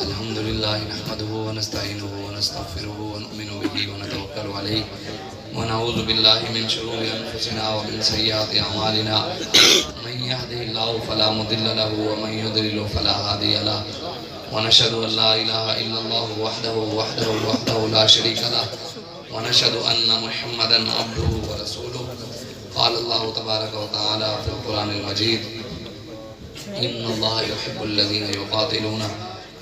الحمدللہ نحمده ونستعینه ونستغفره ونؤمن به ونتوکل علیہ ونعوذ باللہ من شرور انفسنا ومن سیئات اعمالنا من يهده الله فلا مضل له ومن يضلل فلا هادي له ونشهد ان لا اله الا الله وحده لا شريك له ونشهد ان محمدا عبده ورسوله قال الله تبارك وتعالى في القرآن المجيد ان الله يحب الذين يقاتلون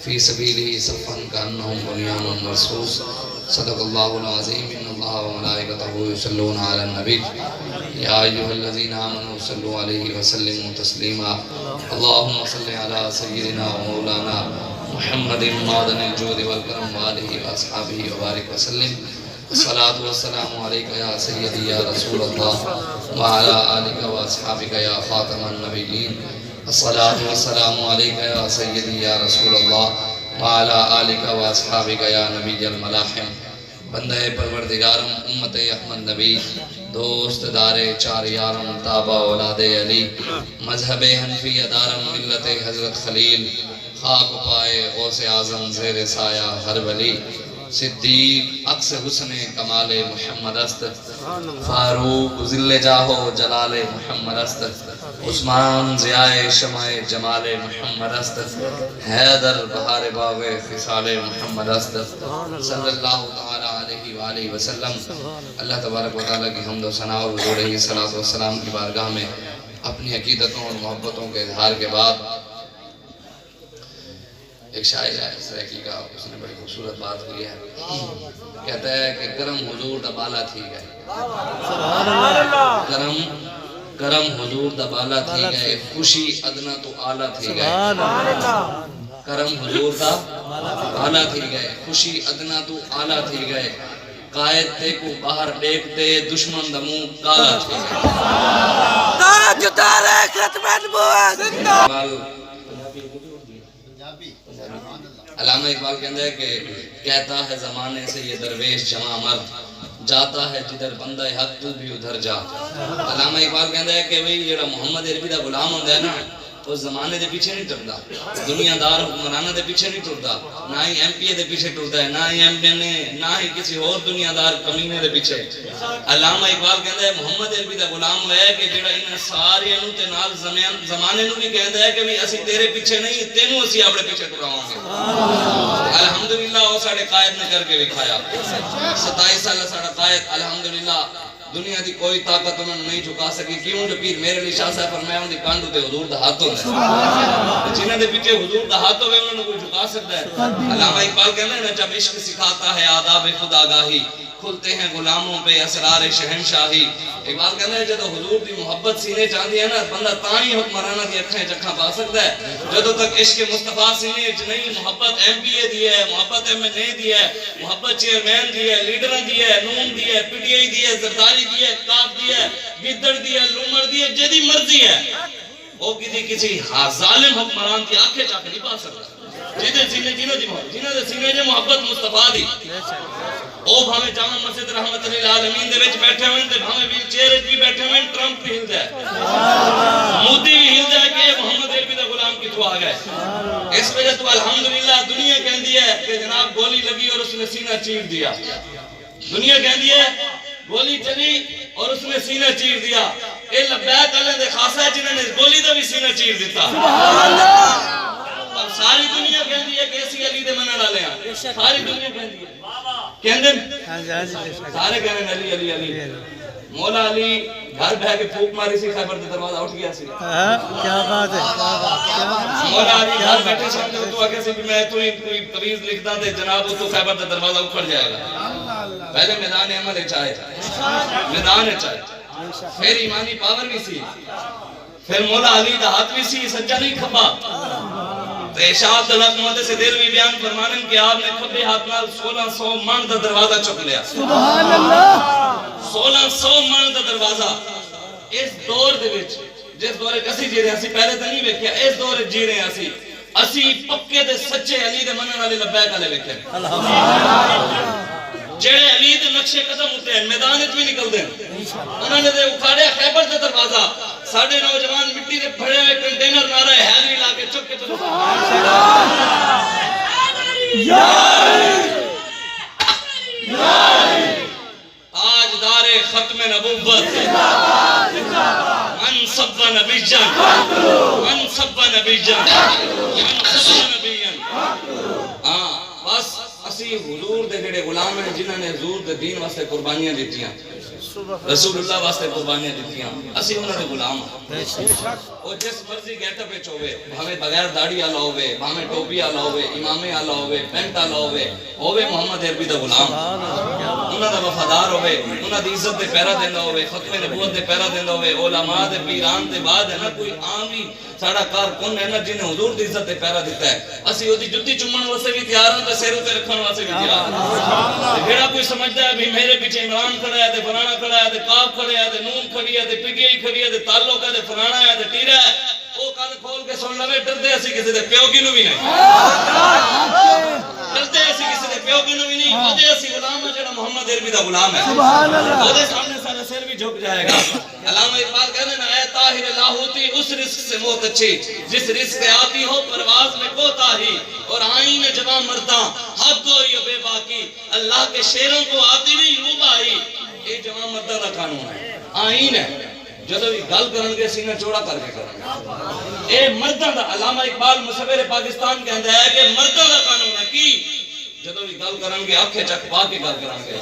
في سبيله صفا كأنهم بنيان مرصوص صدق الله العظيم ان الله وملائكته يصلون على النبي يا ايها الذين امنوا صلوا عليه وسلموا تسليما اللهم صل على سيدنا ومولانا محمد معدن الجود والكرم وآله واصحابه وبارك وسلم الصلاة والسلام عليك يا سيدي يا رسول الله وعلى آلك واصحابك يا خاتم النبيين الصلاة والسلام عليك يا سيدي يا رسول الله وعلى آلك واصحابك يا نبی الملاحم بندہ پروردگارم امت احمد نبی دوست دار چار یارم تابع اولاد علی مذہب حنفی دارم ملت حضرت خلیل خاک پائے غوث اعظم زیر سایہ ہر ولی صدیق عکس حسن کمال محمد است فاروق ذل جاہو جلال محمد است عثمان ضیاء شمع جمال محمد است حیدر بہار باغ خصال محمد است صلی اللہ تعالی علیہ وآلہ وسلم اللہ تبارک و تعالیٰ کی حمد و ثنا اور حضور علیہ السلام کی بارگاہ میں اپنی عقیدتوں اور محبتوں کے اظہار کے بعد ایک شاعر ہے سریکی کا اس نے بڑی خوبصورت بات کی ہے کہتا ہے کہ کرم حضور دا بالا تھی گئے کرم حضور دا بالا تھی گئے خوشی ادنا تو آلہ تھی گئے کرم حضور دا بالا تھی گئے خوشی ادنا تو آلہ تھی گئے قائد تے کو باہر دیکھتے دشمن دمو کالا تھی گئے تاج اتارے ختم نبوت علامہ اقبال کہندہ ہے کہ کہتا ہے زمانے سے یہ درویش جمع مرد جاتا ہے جدھر بندہ حق تو بھی ادھر جا علامہ اقبال کہندہ ہے کہ یہ محمد عربی دا غلام ہوندہ ہے نا وہ زمانے دے پیچھے نہیں ٹردا دنیا دار حکمرانہ دے پیچھے نہیں ٹردا نہ ہی ایم پی اے دے پیچھے ٹردا ہے نہ ہی ایم پی اے نہ ہی کسی اور دنیا دار کمینے دے پیچھے علامہ اقبال کہندہ ہے محمد عربی دا غلام ہے کہ جڑا انہاں ساری انہوں تے نال زمانے نو بھی کہندہ ہے کہ اسی تیرے پیچھے نہیں تینوں اسی اپنے پیچھے ٹراؤں گے الحمدللہ وہ ساڑے قائد نے کر کے دکھایا 27 سال ساڑا قائد الحمدللہ دنیا دی کوئی طاقت انہوں نے نہیں جھکا سکی کیوں جو پیر میرے لیے شاہ صاحب فرمایا ان دی کانڈو دے حضور دا ہاتھوں نے جنہاں دے پیچھے حضور دا ہاتھوں میں انہوں نے کوئی جھکا سکتا ہے علامہ اقبال کہنا ہے نا جب عشق سکھاتا ہے آداب خدا گاہی کھلتے ہیں غلاموں پہ اسرار شہنشاہی اقبال کہنا ہے جدو حضور دی محبت سینے چاندی ہے نا بندہ تائیں حکمرانہ دی اکھیں چکھاں پا سکتا ہے جدو تک عشق مصطفیٰ سینے نہیں محبت ایم پی اے دی ہے محبت ایم این اے دی ہے محبت چیئرمین دی ہے لیڈران دی ہے نون دی ہے پی ٹی آئی دی ہے زرداری دی ہے کاف دی ہے گدڑ دی ہے لومر دی ہے جدی مرضی ہے وہ کسی ظالم حکمران کی آنکھیں چاکے نہیں پا سکتا جنہوں دے سینے جو محبت مصطفیٰ دی او بھامے جامع مسجد رحمت اللہ العالمین دے وچ بیٹھے ہوئے تے بھامے ویل چیئر بھی بیٹھے ہوئے ٹرمپ بھی ہل جائے مودی بھی ہل جائے کہ محمد عربی دا غلام کی تو آ گئے اس وجہ تو الحمدللہ دنیا کہندی ہے کہ جناب گولی لگی اور اس نے سینہ چیر دیا دنیا کہندی ہے گولی چلی اور اس نے سینہ چیر دیا اے لبیک اللہ دے خاصہ ہے جنہوں نے گولی دا بھی سینہ چیر دیتا ساری دنیا کہندی ہے کہ اسی علی دے منن والے ہیں، ساری دنیا کہندی ہے، کہندے سارے کہندے علی علی علی۔ مولا علی گھر بہ کے پھوک ماری سی، خیبر دے دروازہ اٹھ گیا سی۔ کیا بات ہے، مولا علی گھر بیٹھے سامنے تو آگے سے بھی میں کوئی تویز لکھتا دے جناب تو خیبر دے دروازہ اکھڑ جائے گا۔ پہلے میدان عمل چاہے، میدان چاہے، پھر ایمانی پاور بھی سی، پھر مولا علی دا ہاتھ بھی سی، سجا نہیں کھپا۔ تو اشاعت اللہ محمد سے دیر بھی بیان فرمانن کہ آپ نے کھبے ہاتھ نال 1600 من دا دروازہ چک لیا۔ سبحان اللہ، 1600 من دا دروازہ۔ اس دور دے وچ جس دور اسی جی رہے ہیں، اسی پہلے تو نہیں ویکھیا، اس دور جی رہے ہیں اسی پکے دے سچے علی دے منن والے لبیک والے ویکھے، جڑے علی دے نقشے قدم ہوتے ہیں، میدان وچ بھی نکل دیں، انہوں نے دے اکھاڑے خیبر دے دروازہ، ساڑھے نوجوان مٹی دے پھڑے ہوئے کنٹینر نعرہ حیدری لا کے چک کے چلو تاجدار ختم نبوت من سب نبی جان، من سب نبی جان، من سب نبی جان۔ بس اسی حضور دے جڑے غلام ہیں جنہوں نے حضور دے دین واسطے قربانیاں دیتیاں، رسول اللہ واسطے قربانیاں دیتیاں، اسی انہوں نے غلام ہیں۔ اور جس مرضی گیٹ اپ وچ ہوے، بھاویں بغیر داڑھی والا ہوے، بھاویں ٹوپی والا ہوے، امامے والا ہوے، پینٹ والا ہوے محمد عربی دا غلام، انہاں دا وفادار ہوے، انہاں دی عزت دے پیرا دیندا ہوے، ختم نبوت دے پیرا دیندا ہوے، علماء دے پیران دے بعد ہے نا کوئی عام ہی ساڑا کارکن ہے نا جن نے حضور دی عزت دے پیرا دیتا ہے، اسی اودی جُتی چومن واسطے بھی تیار ہاں تے سر تے رکھن واسطے بھی تیار ہاں۔ جیڑا کوئی سمجھدا ہے بھی میرے پیچھے عمران کھڑا ہے تے فلانا کھڑا ہے تے کاف کھڑا ہے تے نون کھڑی ہے تے پی ٹی آئی کھڑی ہے تے تعلق ہے تے فلانا ہے تے ٹیرا ہے، وہ کان کھول کے سن لوے، ڈردے اسی کسی دے پیو کی نو بھی نہیں، ڈردے اسی کسی دے پیو کی نو بھی نہیں، وہ دے اسی غلام ہے جڑا محمد عربی دا غلام ہے، وہ دے سامنے سارا سر بھی جھک جائے گا۔ علامہ اقبال کہتے ہیں اے طاہر لاہوتی اس رزق سے موت اچھی جس رزق سے آتی ہو پرواز میں کوتاہی، اور آئین جوان مرداں حد ہوئی بے باکی، اللہ کے شیروں کو آتی نہیں روب آئی۔ یہ جوان مرداں دا قانون ہے، آئین ہے، جدو بھی گل کرن گے سینہ چوڑا کر کے کرن گے۔ اے مرداں دا علامہ اقبال مصور پاکستان کہندا ہے کہ مرداں دا قانون ہے کی جدو بھی گل کرن گے آنکھیں چک پا کے گل کرن گے،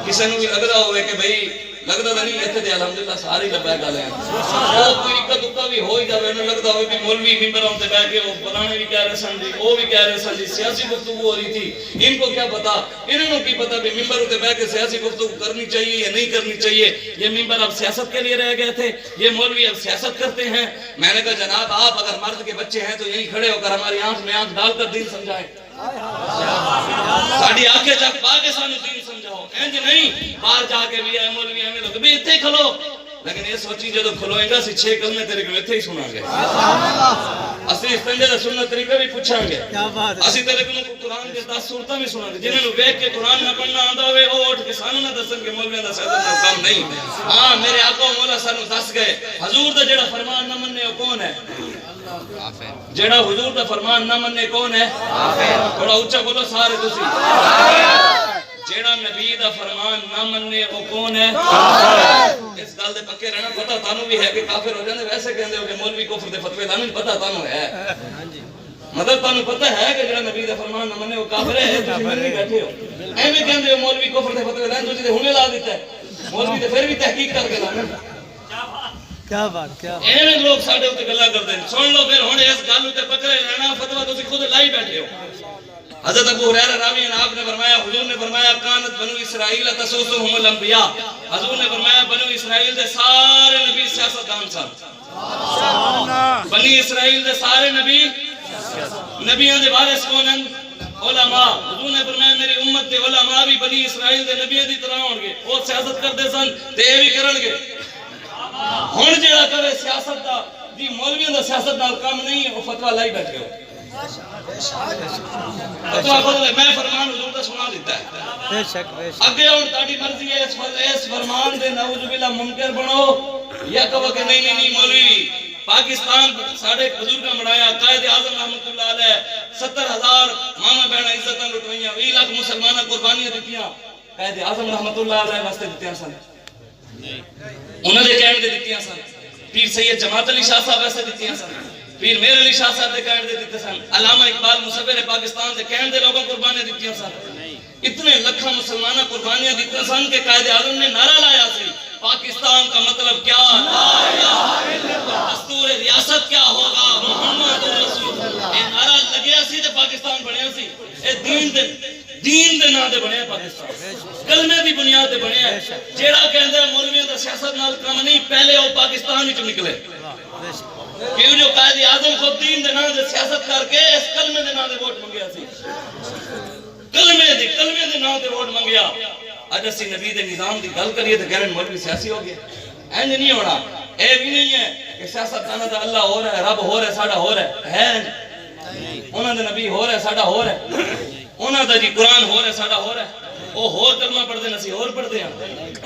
کسی نو بھی لگدا ہوئے کہ بھئی لگدا نہیں ایتھے تے الحمدللہ ساری لبیک والے ہیں، وہ کوئی اکا دکا بھی ہو ہی جاوے انہوں لگدا ہوئے کہ مولوی ممبراں تے بیٹھ کے وہ فلانے بھی کہہ رہے سن جی، وہ بھی کہہ رہے سن جی، سیاسی گفتگو ہو رہی تھی، ان کو کیا پتا، انہوں کی پتا بھی ممبر تے بیٹھ کے سیاسی گفتگو کرنی چاہیے یا نہیں کرنی چاہیے، یہ ممبر اب سیاست کے لیے رہ گئے تھے، یہ مولوی اب سیاست کرتے ہیں۔ میں نے کہا جناب آپ اگر مرد کے بچے ہیں تو یہیں کھڑے ہو کر ہماری آنکھ میں آنکھ ڈال کر دین سمجھائیں، ساڑی آنکھیں جب پا کے سانو دین سمجھاؤ، انج نہیں باہر جا کے بھی آئے مولوی ہمیں لوگ بھی اتھے کھلو، لیکن یہ سوچی جدو کھلوئیں گا سی 6 کلمے تیرے کو اتھے ہی سنا گے، اسی اس طرح دا سننا طریقہ بھی پوچھاں گے، اسی طرح کو قرآن کے 10 سورتاں بھی سنا گے، جنہوں نے بیٹھ کے قرآن نہ پڑھنا آندا ہوئے وہ اٹھ کے سانو نہ دسن کہ مولویاں دا سیاست دا کام نہیں۔ ہاں میرے آقا و مولا سانو دس گئے، حضور دا جڑا فرمان نہ مننے وہ کون ہے؟ جڑا حضور دا فرمان نہ مننے کون ہے؟ تھوڑا اونچا بولو سارے تسی، جڑا نبی دا فرمان نہ مننے وہ کون ہے؟ اس گل دے پکے رہنا، پتہ تانوں بھی ہے کہ کافر ہو جاندے، ویسے کہندے ہو کہ مولوی کفر دے فتوی لانے، پتہ تانوں ہے، مطلب تانوں پتہ ہے کہ جڑا نبی دا فرمان نہ مننے وہ کافر ہے، تسی مننے بیٹھے ہو، ایویں کہندے ہو مولوی کفر دے فتوی لانے، تسی تے ہنے لا دیتا ہے، مولوی تے پھر بھی تحقیق کر کے لانا۔ کیا بات، کیا بات، ایویں لوگ ساڈے اوتے گلاں کردے ہیں، سن لو پھر ہن اس گل تے پکڑے رہنا، فتوی تسی خود لائی بیٹھے ہو۔ حضرت ابو ہریرہ راوی ہیں، آپ نے فرمایا حضور نے فرمایا کانت بنو اسرائیل تسوسهم الانبیاء، حضور نے فرمایا بنو اسرائیل دے سارے نبی سیاستدان سن، بنی اسرائیل دے سارے نبی نبیوں دے وارث کون ہیں؟ علماء۔ حضور نے فرمایا میری امت دے علماء بھی بنی اسرائیل دے نبیوں دی طرح ہون گے، وہ سیاست کرتے سن تے اے بھی کرن گے۔ ہن جڑا کرے سیاست دا جی مولویوں دا سیاست نال کام نہیں ہے، وہ فتوی لائی بیٹھے ہو، فتوی خود لے، میں فرمان حضور دا سنا دیتا ہے، بے شک بے شک، اگے ہن تہاڈی مرضی ہے اس فرمان دے نعوذ باللہ منکر بنو یا کہو کہ نہیں نہیں مولوی پاکستان ساڑھے بزرگاں بنایا، قائد اعظم رحمت اللہ علیہ 70,000 ماما بہناں عزتاں لٹوائیاں، 20 لاکھ مسلماناں قربانیاں دتیاں، قائد اعظم رحمت اللہ علیہ واسطے دتیاں سن، انہوں نے کہنے دے دتیاں سن، پیر سید جماعت علی شاہ صاحب واسطے دتیاں سن، پیر میر علی شاہ صاحب دے کہن دے دیتے سن، علامہ اقبال مصور پاکستان دے کہن دے لوگوں قربانیاں دیتی سن، اتنے لکھاں مسلمانہ قربانیاں دیتے سن کہ قائد اعظم نے نعرہ لایا سی پاکستان کا مطلب کیا، لا الہ الا اللہ، دستور ریاست کیا ہوگا، محمد رسول اللہ، اے نعرہ لگیا سی تے پاکستان بنیا سی، اے دین دے نا دے بنیا پاکستان، کلمے دی بنیاد دے بنیا، جیڑا کہندے مولویوں دا سیاست نال کام نہیں، پہلے وہ پاکستان وچ نکلے، کیوں جو قائد اعظم خود دین دے نا دے سیاست کر کے اس کلمے دے نا دے ووٹ منگیا سی، کلمے دے نا دے ووٹ منگیا۔ اج اسی نبی دے نظام دی گل کریے تے کہن مولوی سیاسی ہو گیا، اینج نہیں ہونا، اے بھی نہیں ہے کہ سیاست دانا دا اللہ ہو رہا ہے، رب ہو رہا ہے، ساڈا ہو رہا ہے، انہاں دے نبی ہو رہا ہے، ساڈا ہو رہا ہے، انہاں دا جی قرآن ہو رہا ہے، ساڈا ہو رہا ہے، وہ ہور کلمہ پڑھ دے نسی ہور پڑھ دے ہیں،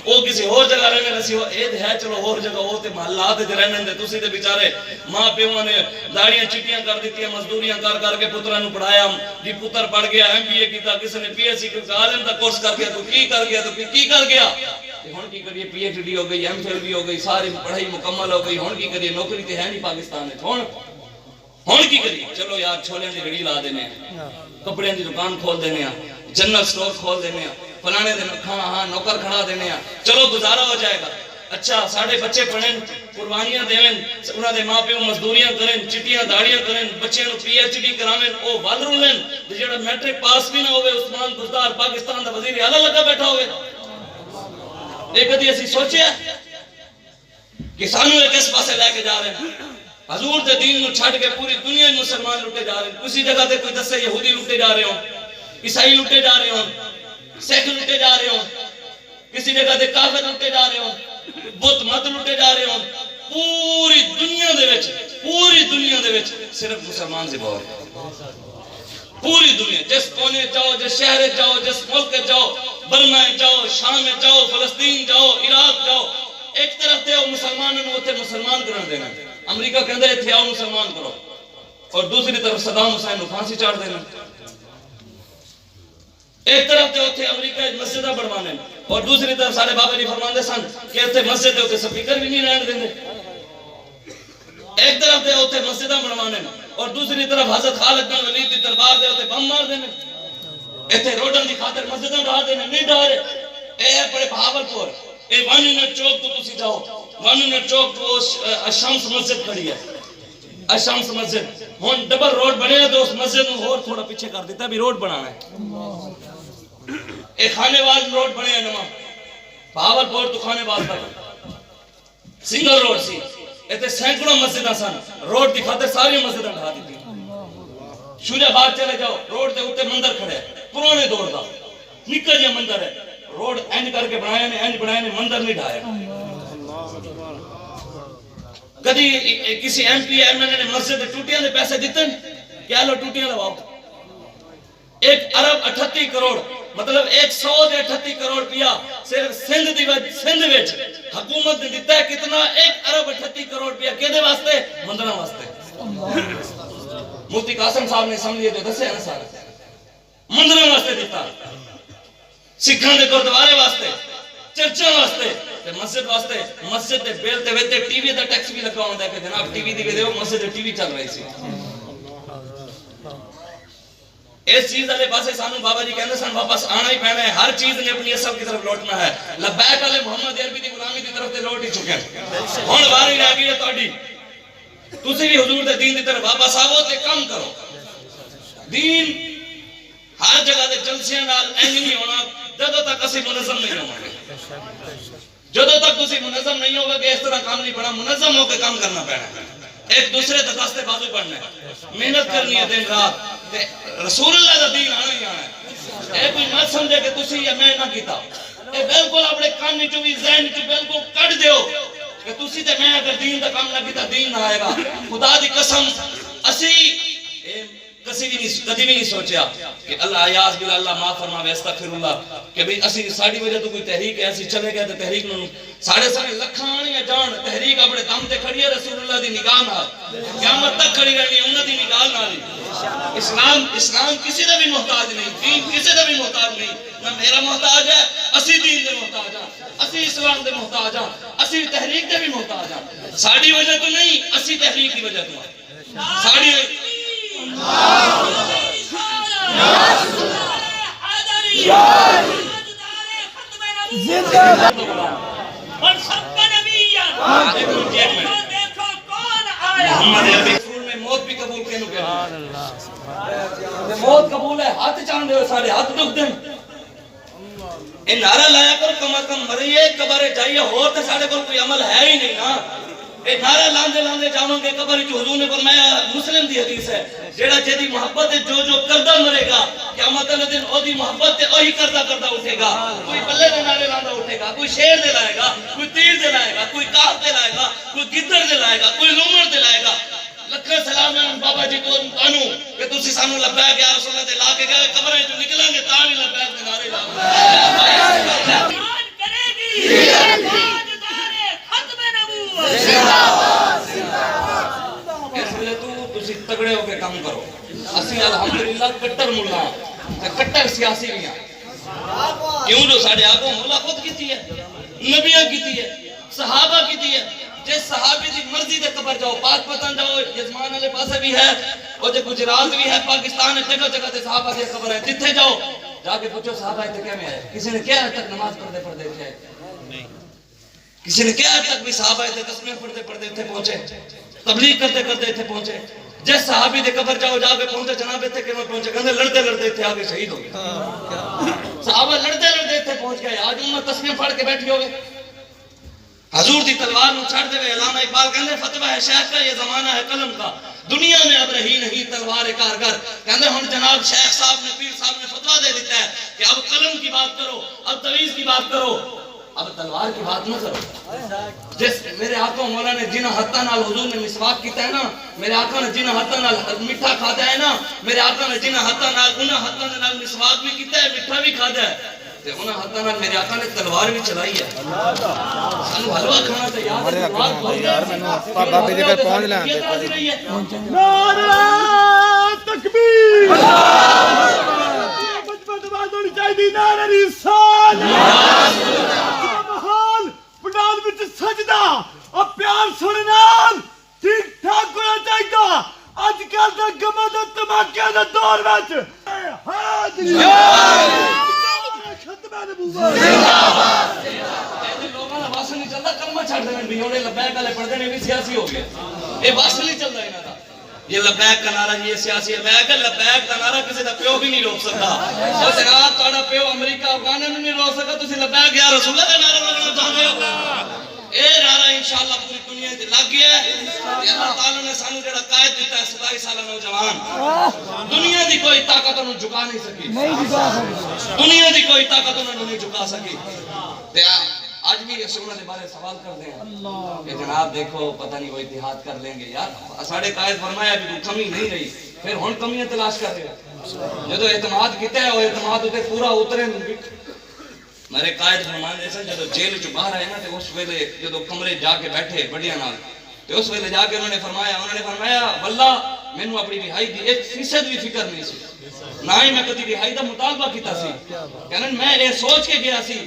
وہ کسی ہور جگہ رہنے نسی ہو، اے ہے چلو ہور جگہ وہ تے محلات تے رہنے دے، تسی تے بیچارے ماں پیواں نے داڑیاں چٹیاں کر دیتی ہیں، مزدوریاں کر کے پتراں نوں پڑھایا، جی پتر پڑھ گیا MBA کیتا، کسی نے PhD کا عالم دا کورس کر گیا، تو کی کر گیا، تو کی کر گیا، ہن کی کریے PhD ہو گئی، MPhil بھی ہو گئی، ساری پڑھائی مکمل ہو گئی، ہن کی کریے، نوکری تے ہے نہیں پاکستان وچ، ہن کی کریے، چلو یار چھولیاں دی ریڑھی لا دینے ہیں، کپڑیاں دی دکان کھول دینے ہیں، جنرل سٹور کھول دینے ہیں، فلانے دن ہاں نوکر کھڑا دینے ہیں، چلو گزارا ہو جائے گا، اچھا ساڑھے بچے پڑھیں، قربانیاں دیں، انہاں دے ماں پیو مزدوریاں کریں، چٹیاں داڑیاں کریں، بچیاں نو PhD کراویں، او ول رولیں، جڑا میٹرک پاس بھی نہ ہوئے عثمان بزدار پاکستان دا وزیر اعلیٰ لگا بیٹھا ہوئے، ایک کدی اسی سوچیا کہ سانو ایک اس پاسے لے کے جا رہے ہیں، حضور دے دین نو چھڈ کے پوری دنیا میں مسلمان لٹے جا رہے ہیں، کسی جگہ تے کوئی دسے یہودی لٹے جا رہے ہوں، عیسائی لٹے جا رہے ہوں، سکھ لٹے جا رہے ہوں، کسی جگہ تے کافر لٹے جا رہے ہوں، بت مت لٹے جا رہے ہوں، پوری دنیا دے وچ صرف مسلمان سے بہت، پوری دنیا جس کونے جاؤ، جس شہر جاؤ، جس ملک جاؤ، برما جاؤ، شام جاؤ، فلسطین جاؤ، عراق جاؤ، ایک طرف تے مسلمانوں نے اوتھے مسلمان کرن دینا، امریکہ کہندا ہے ایتھے آؤ مسلمان کرو، اور دوسری طرف صدام حسین نو پھانسی چڑھ دینا، ایک طرف تے اوتھے امریکہ مسجداں بنوانے، اور دوسری طرف سارے بابا جی فرماندے سن کہ ایتھے مسجد دے اوتے سپیکر بھی نہیں رہن دیندے، ایک طرف تے اوتھے مسجداں بنوانے، اور دوسری طرف حضرت خالد بن ولید دی دربار دے اوتے بم مار دینے، ایتھے روڈن دی خاطر مسجداں ڈھا دینے، نہیں ڈھا رہے، اے بڑے بہاولپور، اے وانینٹ چوک تو تسی جاؤ، وانینٹ چوک تو الشمس مسجد کھڑی ہے، الشمس مسجد، ہن ڈبل روڈ بنے تو اس مسجد نو اور تھوڑا پیچھے کر دیتا بھی روڈ بنانا ہے، اے خانے واز روڈ بنے ہے نواں، بہاولپور تو خانے واز تک سنگل روڈ سی، ایتھے سینکڑوں مسجداں سن، روڈ دی خاطر ساری مسجداں ڈھا دیتی، شوجہ باد چلے جاؤ، روڈ دے اوتے مندر کھڑے ہے، پرانے دور دا نکا جہا مندر ہے، روڈ اینج کر کے بنایا نے، اینج بنایا نے، مندر نہیں ڈھایا، کدی کسی MP MLA نے مسجد ٹوٹیاں دے پیسے دیتے ہیں، کیا لو ٹوٹیاں لواؤ، 1 ارب 38 کروڑ، مطلب 100 دے 38 کروڑ پیا صرف سندھ وچ حکومت نے دیتا ہے، کتنا 1 ارب 38 کروڑ پیا کیدے واسطے، مندراں واسطے، مفتی قاسم صاحب نے سمجھے تو دسے نا سارے، مندراں واسطے دیتا، سکھاں دے گردوارے واسطے، چرچاں واسطے، تے مسجد واسطے، مسجد دے بیل تے وچ ٹی وی دا ٹیکس بھی لگا ہوندا ہے کہ جناب ٹی وی دی ویڈیو مسجد ٹی وی چل رہی سی، اس چیز والے پاسے سانو بابا جی کہندے سن واپس آنا ہی پینا ہے، ہر چیز نے اپنی اصل کی طرف لوٹنا ہے، لبیک والے محمد عربی دی غلامی دی طرف تے لوٹ ہی چکے ہیں، ہن واری رہ گئی ہے تہاڈی، تسی بھی حضور دے دین دی طرف واپس آو تے کم کرو، دین ہر جگہ دے جلسیاں نال اینج نہیں ہونا، جدوں تک اسی منظم نہیں ہوواں گے، جدوں تک تسی منظم نہیں ہوگا کہ اس طرح کام نہیں بنا، منظم ہو کے کام کرنا پینا ہے، ایک دوسرے تے دستے بازو پڑھنا ہے، محنت کرنی ہے دن رات، رسول اللہ دا دین آنا ہی آنا ہے، اے کوئی مت سمجھے کہ تسی یا میں نہ کیتا، اے بالکل اپنے کان چوں بھی ذہن چوں بالکل کٹ دیو کہ تسی تے میں اگر دین دا کام نہ کیتا دین نہ آئے گا، خدا دی قسم اسی کسی بھی نہیں سوچیا کہ اللہ عیاذ باللہ اللہ معاف فرماوے استغفر اللہ کہ بھئی اسی ساڑی وجہ تو کوئی تحریک ایسی چلے گئے تو تحریک نوں ساڑھے لکھاں آنی جان تحریک اپنے دم تے کھڑی ہے رسول اللہ دی نگاہ نال قیامت تک کھڑی رہنی ہے انہاں دی نگاہ نال، اسلام کسی دا بھی محتاج نہیں، دین کسی دا بھی محتاج نہیں، نہ میرا محتاج ہے، اسی دین دے محتاج ہاں، اسی اسلام دے محتاج ہاں، اسی تحریک دے بھی محتاج ہاں، ساڑی وجہ تو نہیں اسی تحریک دی وجہ تو ہاں، ساڑی اور سب کا نبی دیکھو کون آیا رسول میں موت بھی قبول کینو کہ موت قبول ہے ہاتھ چاند دے ساڑے ہاتھ دکھ دیں اے نعرہ لایا کر کم از کم مریے قبر جائیے ہو تو ساڑے کو کوئی عمل ہے ہی نہیں نا اے نعرہ لاندے لاندے جاؤں گے قبر جو حضور نے فرمایا مسلم دی حدیث ہے جیڑا جیدی محبت ہے جو کردہ مرے گا قیامت والے دن او دی محبت ہے وہی کردہ اٹھے گا کوئی بلے دے نعرے لاندہ اٹھے گا کوئی شیر دے لائے گا کوئی تیر دے لائے گا کوئی کاف دے لائے گا کوئی گدر دے لائے گا کوئی لومر دے لائے گا لکھے سلام ہے بابا جی تو انو کہ تسی سانو لبیک یا رسول اللہ دے لا کے گئے قبریں جو نکلیں گے تاں بھی لبیک دے نعرے لا کرے گی تاجدار ختم نبوت اس لئے تسی تگڑے ہو کے کام کرو اسی الحمدللہ کٹر ملا کٹر سیاسی بھی ہیں کیوں جو ساڑھے آگوں مولا خود کیتی ہے نبیاں کیتی ہے صحابہ کیتی ہے جس صحابی دی مرضی دے قبر جاؤ پاک پتن جاؤ یزمان علیہ پاسے بھی ہے اور جو گجرات بھی ہے پاکستان ہے جگہ جگہ دے صحابہ دے قبر ہے جتھے جاؤ جا کے پوچھو صحابہ اتنے کیا میں آئے کسی نے کیا تک نماز پڑھتے پڑھتے تھے کسی نے کیا تک بھی صحابہ اتنے تسبیح پڑھتے پڑھتے اتنے پہنچے تبلیغ کرتے کرتے اتنے پہنچے جس صحابی دے قبر جاؤ جا کے پہنچے جناب اتنے کہ میں پہنچے کہنے لڑتے لڑتے اتنے آگے شہید ہو گئے صحابہ لڑتے لڑتے اتنے پہنچ گئے آج امت تسبیح پڑھ کے بیٹھی ہوگے حضور دی تلوار نو چھڑ دے ہوئے علامہ اقبال کہندے فتوہ ہے شیخ کا یہ زمانہ ہے قلم کا دنیا میں اب رہی نہیں تلوار کارگر کہندے ہن جناب شیخ صاحب نے پیر صاحب نے فتوہ دے دیتا ہے کہ اب قلم کی بات کرو اب تویز کی بات کرو اب تلوار کی بات نہ کرو جس میرے آقا مولا نے جن ہتھاں نال حضور نے مسواک کیتا ہے نا میرے آقا نے جن ہتھاں نال میٹھا کھادا ہے نا میرے آقا نے جن ہتھاں نال مسواک بھی کیتا ہے میٹھا بھی کھادا ہے تے انہاں ہتھاں نال میرے آقا نے تلوار بھی چلائی ہے سانو حلوہ کھانا تے یاد ہے یار مینوں بابا جی دے پہنچ لے نعرہ تکبیر بچپن بعد ہونی چاہیے نعرہ رسالت محال پنڈال وچ سجدہ اور پیار سنے نال ٹھیک ٹھاک ہونا چاہیے اج کل دا گما دا دھماکے دا دور وچ حاضری ختم نبوت لوگوں کا واس نہیں چلتا کلمہ چھڑ دے بھی اونے لبیک والے پڑھدے نے بھی سیاسی ہو گئے اے واس نہیں چلتا انہاں دا یہ لبیک کا نعرہ یہ سیاسی ہے میں کہ لبیک کا نعرہ کسی دا پیو بھی نہیں روک سکتا او جناب تہاڈا پیو امریکہ افغان نہیں روک سکتا تسی لبیک یا رسول اللہ کا نعرہ لگانا چاہتے ہو اے نعرہ انشاءاللہ پوری دنیا تے لگ گیا ہے اللہ تعالی نے سانو جڑا قائد دیتا ہے 27 سالہ نوجوان دنیا دی کوئی طاقت انہوں جھکا نہیں سکی دنیا دی کوئی طاقت انہوں نہیں جھکا سکی آج بھی اس انہوں نے بارے سوال کر دیں کہ جناب دیکھو پتہ نہیں وہ اتحاد کر لیں گے یار ساڑھے قائد فرمایا بھی کوئی کمی نہیں رہی پھر ہون کمیاں تلاش کر رہے ہیں جدو اعتماد کیتا ہے وہ اعتماد ہوتے پورا اترے میرے قائد فرمان ایسا جدو جیل جو باہر آئے نا تو اس ویلے جدو کمرے جا کے بیٹھے بڑیا نال تو اس ویلے جا کے انہوں نے فرمایا واللہ میں نے اپنی رہائی دی 1% بھی فکر نہیں سی نہ ہی میں کدی رہائی دا مطالبہ کیتا سی کہنے میں یہ سوچ کے گیا سی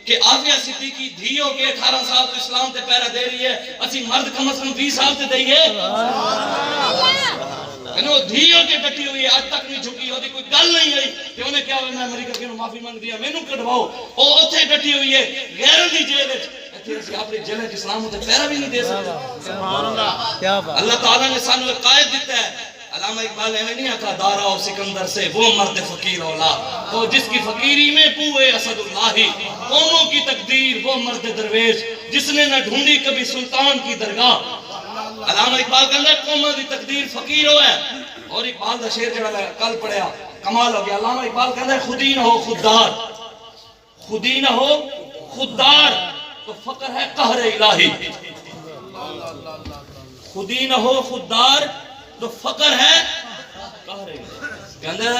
کہ آفیہ صدیقی دھیو کے 18 سال تو اسلام تے پیرا دے رہی ہے اسی مرد کم از کم 20 سال تے دئیے وہ دھیو کے ڈٹی ہوئی ہے آج تک نہیں جھکی ہوتی کوئی گل نہیں آئی کہ انہیں کیا ہوئے میں امریکہ کے معافی مانگ دیا میں نو کٹواؤ وہ اتھے ڈٹی ہوئی ہے غیر دی جیل ایسی اپنی جیل اسلام ہوتے پیرا بھی نہیں دے سکتا اللہ تعالیٰ نے سانو ایک قائد دیتا ہے علامہ اقبال نے نہیں آکھا دارا و سکندر سے وہ مرد فقیر اولاد تو جس کی فقیری میں پوئے اسد اللہ قوموں کی تقدیر وہ مرد درویش جس نے نہ ڈھونڈی کبھی سلطان کی درگاہ علامہ اقبال کہنے قوموں کی تقدیر فقیر ہو ہے اور اقبال دا شعر جڑا کل پڑھیا کمال ہو گیا علامہ اقبال کہنے خودی نہ ہو خوددار خودی نہ ہو خوددار تو فقر ہے قہر الہی خودی نہ ہو خوددار تو فقر ہے کہندہ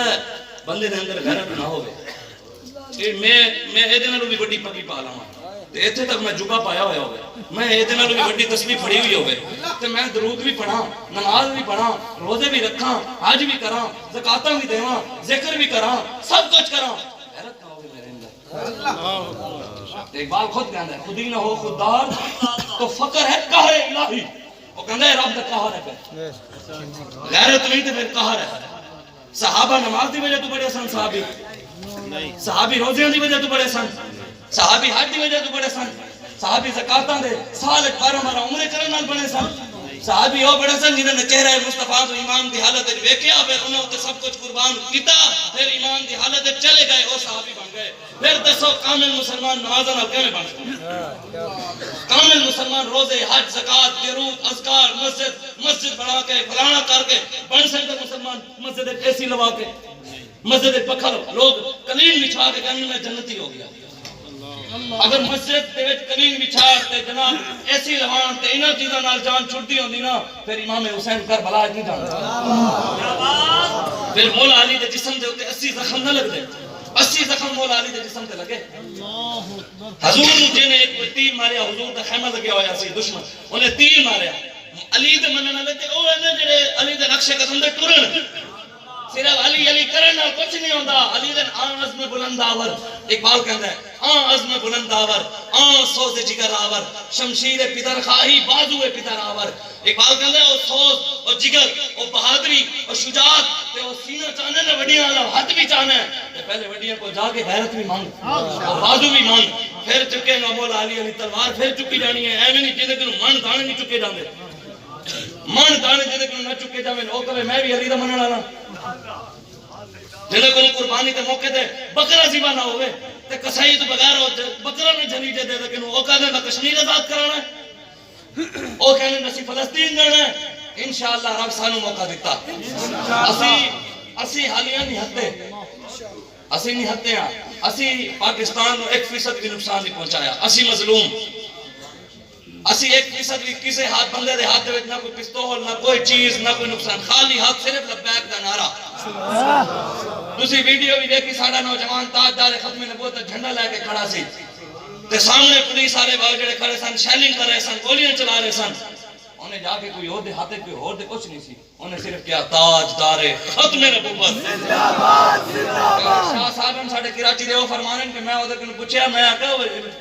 بندے نے اندر غیرت نہ ہوئے میں ایدے نالوں بھی بڑی پگی پا لاؤں ایتھے تک میں جگہ پایا ہویا ہوئے میں ایدے نالوں بھی بڑی تسبیح پڑھی ہوئی ہوئے تو میں درود بھی پڑھاں نماز بھی پڑھاں روزے بھی رکھاں حج بھی کراں زکاتاں بھی دیواں ذکر بھی کراں سب کچھ کراں غیرت نہ ہوگی میرے اندر اقبال خود کہندہ ہے خودی نہ ہو خوددار تو فقر ہے قہر الہی وہ کہندا ہے رب دا قہر ہے غیرت نہیں تے پھر قہر ہے صحابہ نماز دی وجہ تو بڑے سن صحابی روزیاں دی وجہ تو بڑے سن صحابی حج دی وجہ تو بڑے سن صحابی زکاتاں دے سال 12 عمرے کرن نال بڑے سن صحابی وہ بڑے سن جنہاں نے چہرہ مصطفیٰ تو ایمان دی حالت وچ ویکھیا پھر انہاں تے سب کچھ قربان کیتا پھر ایمان دی حالت وچ چلے گئے وہ صحابی بن گئے پھر دسو کامل مسلمان نمازاں نال کیویں بن سکتے کامل مسلمان روزے حج زکات درود اذکار مسجد بنا کے فلانا کر کے بن سکتے مسلمان مسجد اے سی لوا کے مسجد پکھا لوگ قلین بچھا کے کہنے میں جنتی ہو گیا اگر مسجد دے وچ قلین بچھا تے جناب اے سی لوان تے انہاں چیزاں نال جان چھٹی ہوندی نا پھر امام حسین کربلا نہیں جاندا پھر مولا علی دے جسم دے اوتے 80 زخم نہ لگ دے 80 زخم مولا علی دے جسم تے لگے حضور جی نے ایک تیر ماریا حضور دا خیمہ لگیا ہویا سی دشمن انہیں تیر ماریا علی دے منن والے تے او نے جڑے علی دے نقشے قدم دے ٹرن صرف علی علی کرن نال کچھ نہیں ہوندا علی دے عزم بلند آور اقبال کہندا ہے عزم بلند آور سوز جگر آور شمشیر پدر خواہی بازو پدر آور اقبال کہندا ہے او سوز او جگر او بہادری او شجاعت تے او سینہ چاہنے نے وڈیاں والا ہاتھ بھی چاہنا ہے تے پہلے وڈیاں کو جا کے غیرت بھی مانگ او بازو بھی مانگ پھر چکے گا مولا علی علی تلوار پھر چکی جانی ہے ایویں نہیں جے کہ من دانے نہیں چکے جاندے من دانے جے کہ نہ چکے جاویں او کہے میں بھی علی دا منن والا جنہیں کوئی قربانی کے موقع تے بکرا ذبح نہ ہوئے تے کسائی تو بغیر بکرا نہ جلی دے دے لیکن وہ کہنے نہ کشمیر آزاد کرانا ہے وہ کہنے نہ فلسطین جانا ہے انشاءاللہ رب سانو موقع دیتا اسی حالیاں نہیں ہتے ہیں اسی پاکستان کو 1% بھی نقصان نہیں پہنچایا اسی مظلوم اسی 1% بھی کسی ہاتھ بندے دے ہاتھ دے نہ کوئی پستول نہ کوئی چیز نہ کوئی نقصان خالی ہاتھ صرف لبیک دا نعرہ دوسری ویڈیو بھی دیکھی ساڑھا نوجوان تاجدار ختم نبوت جھنڈا لے کے کھڑا سی تے سامنے پولیس والے باہر جڑے کھڑے سن شیلنگ کر رہے سن گولیاں چلا رہے سن انہیں جا کے کوئی اور دے ہاتھ کوئی اور دے کچھ نہیں سی انہیں صرف کیا تاجدار ختم نبوت شاہ صاحب ہم ساڑھے کراچی دے وہ فرمانن کہ میں ادھر کنو پوچھیا میں آکا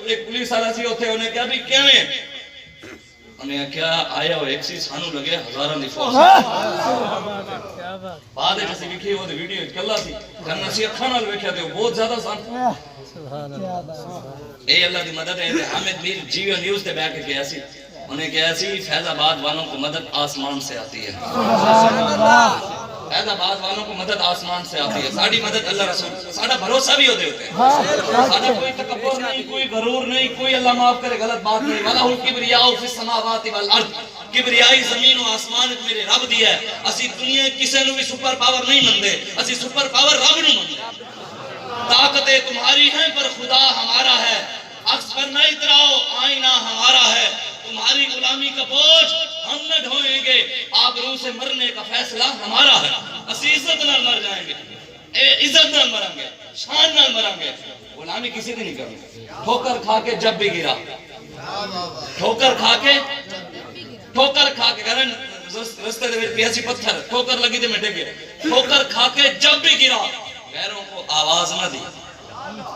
ایک پولیس والا سی ہوتے انہیں کیا بھی کیویں انہیں کیا آیا ہو ایک سی سانو لگے ہزاراں دی فوج بعد ہے جیسے لکھی وہ ویڈیو کلا سی کرنا سی اکھاں نال ویکھیا تے بہت زیادہ سن اے اللہ دی مدد ہے حامد میر جیو نیوز تے بیٹھ کے گیا سی انہیں کہا سی فیض آباد والوں کو مدد آسمان سے آتی ہے فیض آباد والوں کو مدد آسمان سے آتی ہے ساڑی مدد اللہ رسول ساڑا بھروسہ بھی ہوتے ہیں ساڑا کوئی تکبر نہیں کوئی غرور نہیں کوئی اللہ معاف کرے غلط بات نہیں وَلَهُ الْكِبْرِيَاءُ فِي السَّمَاوَاتِ وَالْأَرْضِ کبریائی زمین و آسمان میرے رب دیا ہے اسی دنیا کسے نو بھی سپر پاور نہیں مندے اسی سپر پاور رب نو مندے طاقتیں تمہاری ہیں پر خدا ہمارا ہے عکس پر نہ اتراؤ آئینہ ہمارا ہے تمہاری غلامی کا بوجھ ہم نہ ڈھوئیں گے آبرو سے مرنے کا فیصلہ ہمارا ہے اسی عزت نہ مر جائیں گے عزت نہ مریں گے شان نہ مریں گے غلامی کسی نے نہیں کرنی ٹھوکر کھا کے جب بھی گرا ٹھوکر کھا کے کہنے رستے دے وچ پیاسی پتھر ٹھوکر لگی تے میں ڈگ گیا ٹھوکر کھا کے جب بھی گرا غیروں کو آواز نہ دی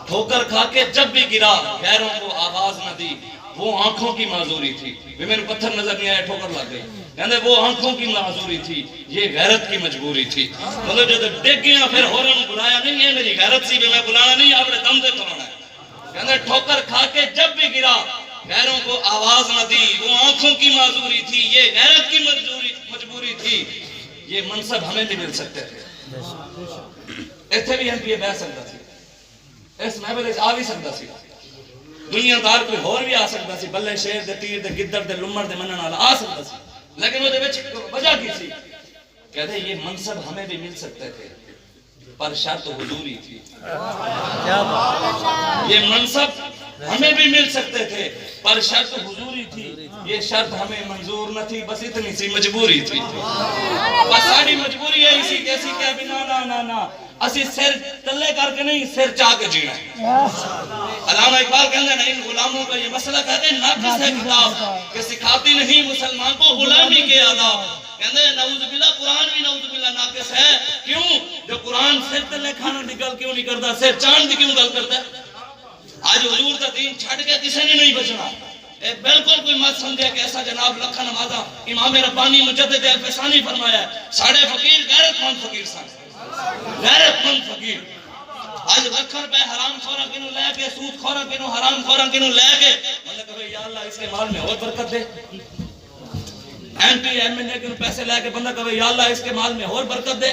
ٹھوکر کھا کے جب بھی گرا غیروں کو آواز نہ دی وہ آنکھوں کی معذوری تھی میں نے پتھر نظر نہیں آیا ٹھوکر لگ گئی کہنے وہ آنکھوں کی معذوری تھی یہ غیرت کی مجبوری تھی مطلب جب ڈگ گیا پھر ہوروں نے بلایا نہیں ہے میری غیرت سی میں بلانا نہیں اپنے دم دے توڑنا ہے کہنے ٹھوکر کھا کے جب بھی گرا غیروں کو آواز نہ دی وہ آنکھوں کی معذوری تھی یہ غیرت کی مجبوری تھی یہ منصب ہمیں بھی مل سکتے تھے ایتھے بھی ہم پیے بہ سکتا سی اس محفل آ بھی سکتا سی دنیا دار کوئی اور بھی آ سکتا سی بلے شیر دے تیر دے گدڑ دے لمڑ دے منن والا آ سکتا سی لیکن وہ دے وچ وجہ کی سی کہتے یہ منصب ہمیں بھی مل سکتے تھے پر شرط حضوری تھی یہ منصب ہمیں بھی مل سکتے تھے پر شرط حضوری تھی یہ شرط ہمیں منظور نہ تھی بس اتنی سی مجبوری تھی بس ساری مجبوری ہے اسی کیسی کہ ابھی نا اسی سر تلے کر کے نہیں سر چاہ کے جینا ہے علامہ اقبال کہتے ہیں ان غلاموں کا یہ مسئلہ کہتے ہیں ناقص ہے کتاب کہ سکھاتی نہیں مسلمان کو غلامی کے آداب کہتے ہیں نعوذ باللہ قرآن بھی نعوذ باللہ ناقص ہے کیوں جو قرآن سر تلے کھانا نکل کیوں نہیں کرتا سر چاند کیوں گل کرتا ہے آج حضور کا دین چھڑ کے کسی نے نہیں بچنا بالکل کوئی مت سمجھے کہ ایسا جناب لکھا نمازہ امام ربانی مجدد الفسانی فرمایا ہے ساڑھے فقیر غیرت مند فقیر سن، غیرت مند فقیر. آج لکھن پہ حرام خورا کنو لے کے سود خورا کنو حرام خورا کنو لے کے مطلب کہ یا اللہ اس کے مال میں اور برکت دے. ایم پی ایم این اے کنو پیسے لے کے بندہ کہ یا اللہ اس کے مال میں اور برکت دے.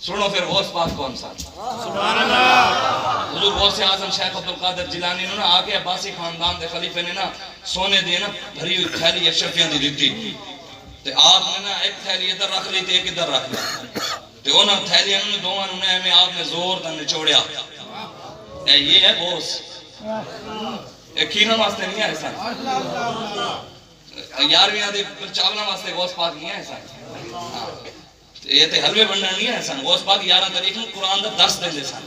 سنو پھر غوث پاک کون سا؟ سبحان اللہ. حضور غوث اعظم شیخ عبدالقادر جیلانی نے آ کے عباسی خاندان دے خلیفے نے نا سونے دی نا بھری ہوئی تھیلی اشرفیاں دی دیتی تے آپ نے نا ایک تھیلی ادھر رکھ لی تے ایک ادھر رکھ لی تے انہاں تھیلیاں نے دوواں نے میں آپ نے زور دا نچوڑیا. اے یہ ہے غوث. اے کھیرا واسطے نہیں آئے سن، 11ویں دے چاولاں واسطے غوث پاک نہیں آئے سن. یہ تے حلوے بننا نہیں ہے سن. غوث پاک 11 تاریخ نوں قرآن دا درس دیندے سن.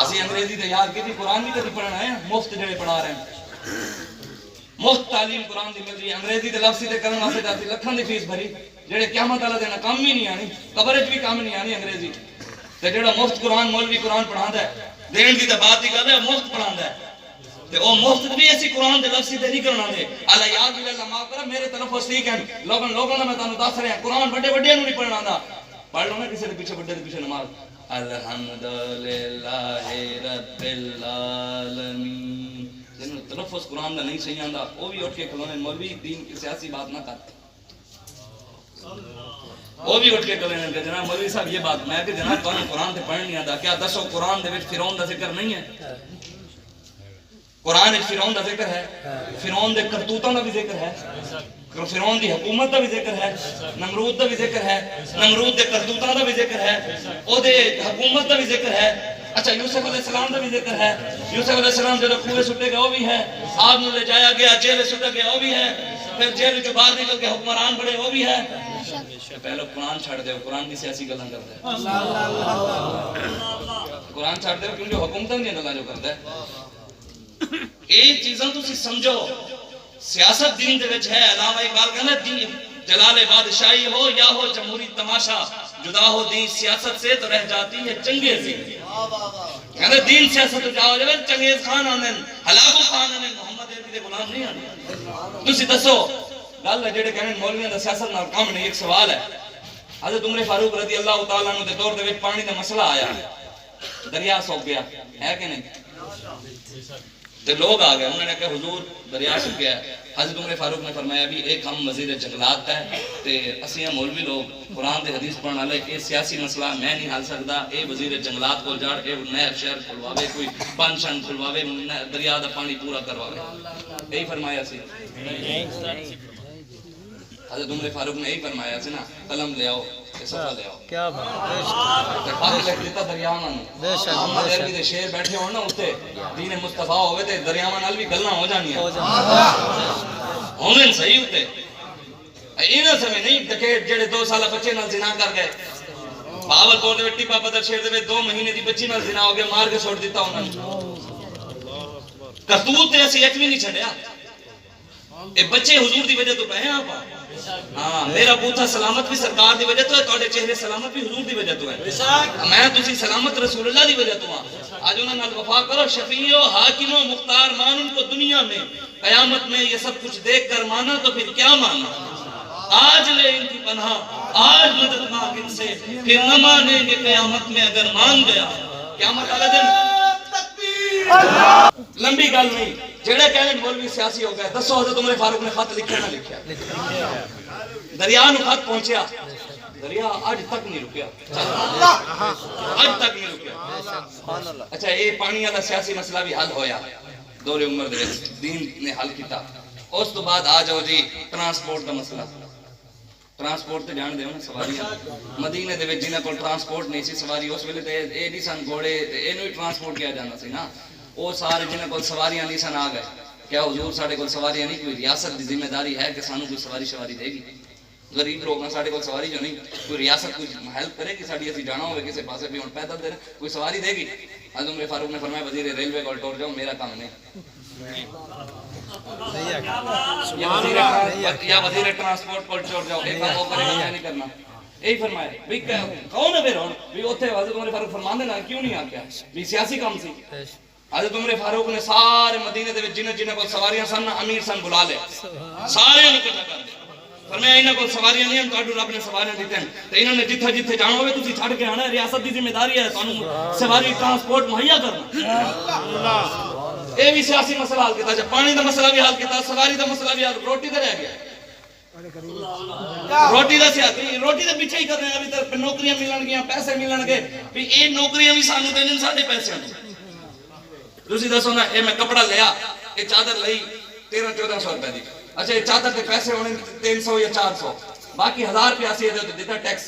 اسی انگریزی تے یاد کیتی قرآن نہیں کدی پڑھنا ہے، مفت جڑے پڑھا رہے ہیں مفت تعلیم قرآن دی مل رہی ہے. انگریزی تے لفظی تے کرن واسطے جاتی لکھاں دی فیس بھری جڑے قیامت والا دن کام ہی نہیں آنی، قبر وچ بھی کام نہیں آنی انگریزی. تے جڑا مفت قرآن مولوی قرآن پڑھاندا ہے دین دی تے بات دی گل ہے مفت پڑھاندا ہے تے او مفت بھی ایسی قرآن دے لفظی تے نہیں کرنا دے. اللہ یاد باللہ معاف کرا میرے تلفظ ٹھیک ہیں لوگوں میں تانوں دس رہا قرآن بڑے بڑے نوں نہیں پڑھنا دا. پڑھ لو نا کسی دے پیچھے بڑے دے پیچھے نماز الحمدللہ رب العالمین. جنوں تلفظ قرآن دا نہیں صحیح آندا او بھی اٹھ کے کھلونے مولوی دین کی سیاسی بات نہ کر. وہ بھی اٹھ کے کھلونے کہ جناب مولوی صاحب یہ بات میں کہ جناب تانوں قرآن تے پڑھ نہیں آندا. کیا دسو قرآن دے وچ فرعون دا ذکر نہیں ہے؟ قرآن وچ فرعون دا ذکر ہے، فرعون دے کرتوتاں دا بھی ذکر ہے، فرعون دی حکومت دا بھی ذکر ہے، نمرود دا بھی ذکر ہے، نمرود دے کرتوتاں دا بھی ذکر ہے، او دے حکومت دا بھی ذکر ہے. اچھا یوسف علیہ السلام دا بھی ذکر ہے. یوسف علیہ السلام جب کنویں سٹے گئے وہ بھی ہے، آپ نے لے جایا گیا جیل سٹے گیا وہ بھی ہے، پھر جیل جو باہر نکل کے حکمران بڑے وہ بھی ہے. پہلے قرآن چھڑ دے قرآن کی سیاسی گلاں کرتا ہے. قرآن چھڑ دے کیونکہ حکومتاں دی گلاں جو کرتا ہے. ایک چیزاں تسی سمجھو سیاست دین دے وچ ہے. علامہ اقبال کہنا دین جلال بادشاہی ہو یا ہو جمہوری تماشا جدا ہو دین سیاست سے تو رہ جاتی ہے چنگیزی. کہنا دین سیاست تو جاؤ جب چنگیز خان آنے ہلاکو خان آنے محمد عربی دے غلام نہیں آنے. تسی دسو گل ہے جڑے کہنے مولویاں دا سیاست نال کام نہیں. ایک سوال ہے حضرت عمر فاروق رضی اللہ تعالیٰ عنہ دے دور دے وچ پانی دا مسئلہ آیا دریا سوک گیا ہے کہ نہیں تے لوگ آ گئے انہوں نے کہا حضور دریا سوک گیا ہے. حضرت عمر فاروق نے فرمایا بھی ایک ہم وزیر جنگلات ہے تے اسیاں مولوی لوگ قرآن دے حدیث پڑھن والے اے سیاسی مسئلہ میں نہیں حل سکدا. اے وزیر جنگلات کو جاڑ اے نہر شہر کھلواوے کوئی بند شن کھلواوے دریا دا پانی پورا کرواوے. یہی فرمایا سی حضرت عمر فاروق نے یہی فرمایا سی نا قلم لے آؤ صفحہ لے آؤ. کیا بات ہے. خط لکھ دیتا دریاواں نوں. محمد عربی دے شعر بیٹھے ہون نا اوتے دین مصطفیٰ ہوے تے دریاواں نال بھی گلاں ہو جانیاں ہوویں صحیح ہوتے. انہاں سمے نہیں دکھے جڑے 2 سالہ بچے نال زنا کر گئے. بہاولپور دے وچ ٹیپا پتھر شہر دے وچ 2 مہینے دی بچی نال زنا ہو گیا مار کے چھوڑ دیتا انہاں نے. کرتوت تے اسی ایک بھی نہیں چھڈیا. اے بچے حضور دی وجہ تو پہ آپ. ہاں میرا بوتھا سلامت بھی سرکار دی وجہ تو ہے تواڈے چہرے سلامت بھی حضور دی وجہ تو ہے. میں تسی سلامت رسول اللہ دی وجہ تو ہاں. آج انہاں نال وفا کرو. شفیع و حاکم و مختار مان ان کو دنیا میں قیامت میں یہ سب کچھ دیکھ کر مانا تو پھر کیا مانا. آج لے ان کی پناہ آج مدد مانگ ان سے پھر نہ مانیں گے قیامت میں اگر مان گیا. قیامت والا دن لمبی گل نہیں. جڑے کہنے مولوی سیاسی ہو گئے دسو حضرت عمر فاروق نے خط لکھا نہ لکھیا؟ دریا نو خط پہنچیا دریا اج تک نہیں رکیا. اج تک نہیں رکیا. اچھا یہ پانی والا سیاسی مسئلہ بھی حل ہویا دور عمر دے دین نے حل کیتا. اس تو بعد آ جاؤ جی ٹرانسپورٹ دا مسئلہ. ٹرانسپورٹ تے جان دیو نا سواریاں مدینے دے وچ جنہاں کول ٹرانسپورٹ نہیں سی سواری اس ویلے تے اے نہیں سن گھوڑے تے اینو ہی ٹرانسپورٹ کیا جاندا سی نا. وہ سارے جنہاں کول سواریاں نہیں سن آ گئے. کیا حضور ساڈے کول سواریاں نہیں؟ کوئی ریاست دی ذمہ داری ہے کہ سانو کوئی سواری شواری دے گی؟ غریب لوگ ہیں ساڈے کول سواری جو نہیں. کوئی ریاست کوئی ہیلپ کرے گی ساڈی اسی جانا ہوے کسے پاسے بھی ہن پیدل دے کوئی سواری دے گی؟ حضرت عمر فاروق نے فرمایا وزیر ریلوے کول ٹور جاؤ میرا کام نہیں. یا وزیر ٹرانسپورٹ کول ٹور جاؤ ایک کام وہ کرے گا نہیں کرنا. یہی فرمایا بھی کون ہے پھر ہن بھی اوتھے حضرت عمر فاروق فرماندے نا کیوں نہیں آ گیا بھی سیاسی کام سی. حضرت عمر فاروق نے سارے مدینے دے جنہ جنہ کو سواریاں سن امیر سن بلا لے سارے نے اکٹھا کر دیا فرمایا انہاں کو سواریاں نہیں ہیں تو رب نے سواریاں دیتے ہیں تو انہوں نے جتھے جتھے جانا ہوئے تسی چھڑ کے آنا ہے ریاست دی ذمہ داری ہے تانوں سواری ٹرانسپورٹ مہیا کرنا اے بھی سیاسی مسئلہ حل کیتا جب پانی دا مسئلہ بھی حل کیتا سواری دا مسئلہ بھی حل روٹی تے رہ گیا روٹی دا سیاسی روٹی دے پیچھے ہی کر رہے ہیں ابھی تک نوکریاں ملن گیاں پیسے ملن گے بھی اے نوکریاں بھی سانو دین ساڈے پیسے تسی دسو نا اے میں کپڑا لیا اے چادر لئی 1300-1400 روپے دی اچھا یہ چادر کے پیسے ہونے 300 یا 400 باقی 1000 روپے اسی دیتا ٹیکس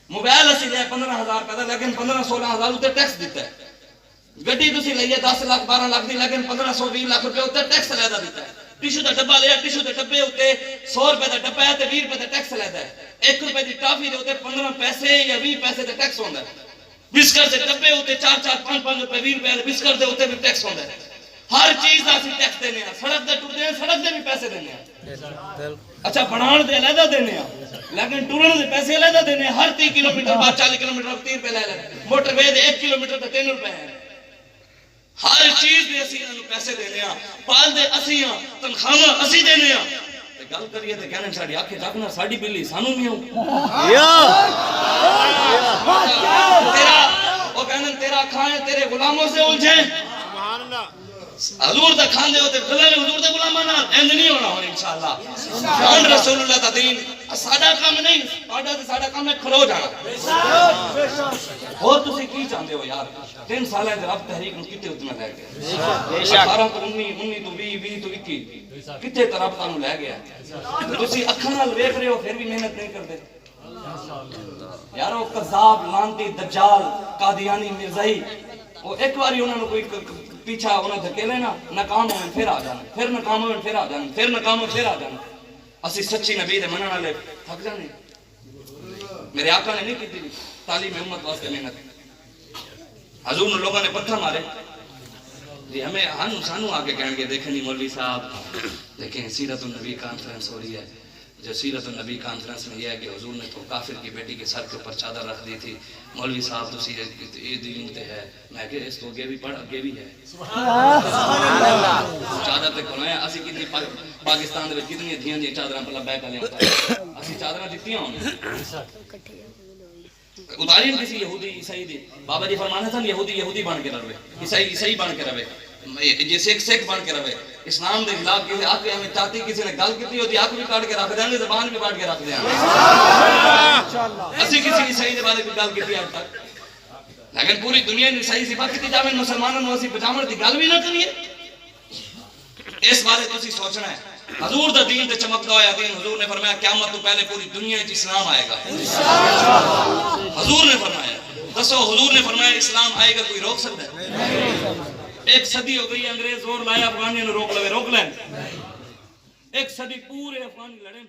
موبائل اسی لے 15000 روپے دا لیکن 15-16 ہزار تے ٹیکس دیتا ہے گڈی تسی لئیے 10 لاکھ 12 لاکھ دی لیکن 1500-20 لاکھ روپے تے ٹیکس لیدا دیتا ہے ٹیشو دا ڈبہ لیا ٹیشو دے ڈبے اوتے 100 روپے دا ڈبہ ہے تے 20 روپے دا ٹیکس لیدا ہے 1 روپے دی ٹافی دے اوتے 15 پیسے یا 20 پیسے تے ٹیکس ہوندا ہے بسکٹ دے ڈبے اوتے 4-4 5-5 روپے 20 روپے دے بسکٹ دے اوتے بھی ٹیکس ہوندا ہے ہر چیز دا اسی ٹیکس دینے ہیں سڑک دے ٹوٹے ہیں سڑک دے بھی پیسے دینے ہیں اچھا بنان دے علیحدہ دینے ہیں لیکن ٹورن دے پیسے علیحدہ دینے ہیں ہر 30 کلومیٹر بعد 40 کلومیٹر 30 روپے لے لے موٹر وے دے 1 کلومیٹر تے 3 روپے ہیں ہر چیز دے اسی انہوں پیسے دینے ہیں پال دے اسی ہیں تنخواہ اسی دینے ہیں گل کریے تے کہنے ساڈی آنکھیں تکنا ساڈی بلی سانو نہیں ہو تیرا وہ کہنے تیرا کھائیں تیرے غلاموں سے الجھیں حضور دا کھان دے ہوتے گلے میں حضور دے غلاماں نال اند نہیں ہونا ہون انشاءاللہ کون رسول اللہ دا دین ساڈا کام نہیں ساڈا تے ساڈا کام ہے کھلو جانا اور تسی کی چاہندے ہو یار 3 سالاں دے رب تحریک نوں کتے اتنا لے گیا بے شک 18 تو 19 تو 20 تو 21 کتے تے رب تانوں لے گیا تسی اکھاں نال ویکھ رہے ہو پھر بھی محنت نہیں کردے یارو قذاب لعنتی دجال قادیانی مرزائی وہ ایک باری انہوں نے کوئی پیچھا انہیں دھکے لینا ناکام ہوئے پھر آ جانا پھر ناکام ہوئے پھر آ جانا پھر ناکام ہوئے پھر آ جانا اسی سچی نبی دے منن والے تھک جانے میرے آقا نے نہیں کی تعلیم امت واسطے محنت حضور نے لوگوں نے پتھر مارے جی ہمیں ہم سانو آگے کہیں گے دیکھیں مولوی صاحب دیکھیں سیرت النبی کانفرنس ہو رہی ہے جو سیرت النبی کانفرنس میں یہ ہے کہ حضور نے تو کافر کی بیٹی کے سر کے اوپر چادر رکھ دی تھی مولوی صاحب تو یہ دین تے ہے میں کہ اس تو اگے بھی پڑھ اگے بھی ہے چادر تے کون ہے اسی کتنی پاکستان دے وچ کتنی دھیاں دی چادراں پلا بیک والے اسی چادراں دتیاں ہون اتاری کسی یہودی عیسائی دی بابا جی فرمانے تھا یہودی بن کے رہے عیسائی بن کے رہے یہ سکھ بن کے رہے اسلام دے خلاف کسی آکے ہمیں چاہتی کسی نے گل کیتی ہوتی آنکھ بھی کاٹ کے رکھ دیں گے زبان بھی کاٹ کے رکھ دیں گے اسی کسی عیسائی دے بارے کوئی گل کیتی آج تک لیکن پوری دنیا نے عیسائی صفات کیتی جاویں مسلمانوں نوں اسی بچاون دی گل بھی نہ کریے اس بارے تسی سوچنا ہے حضور دا دین تے چمکدا ہویا دین حضور نے فرمایا قیامت تو پہلے پوری دنیا وچ اسلام آئے گا حضور نے فرمایا دسو حضور نے فرمایا اسلام آئے گا کوئی روک سکتا ہے 1 صدی ہو گئی انگریز زور لایا افغانیوں نے روک لیں 1 صدی پورے افغانی لڑیں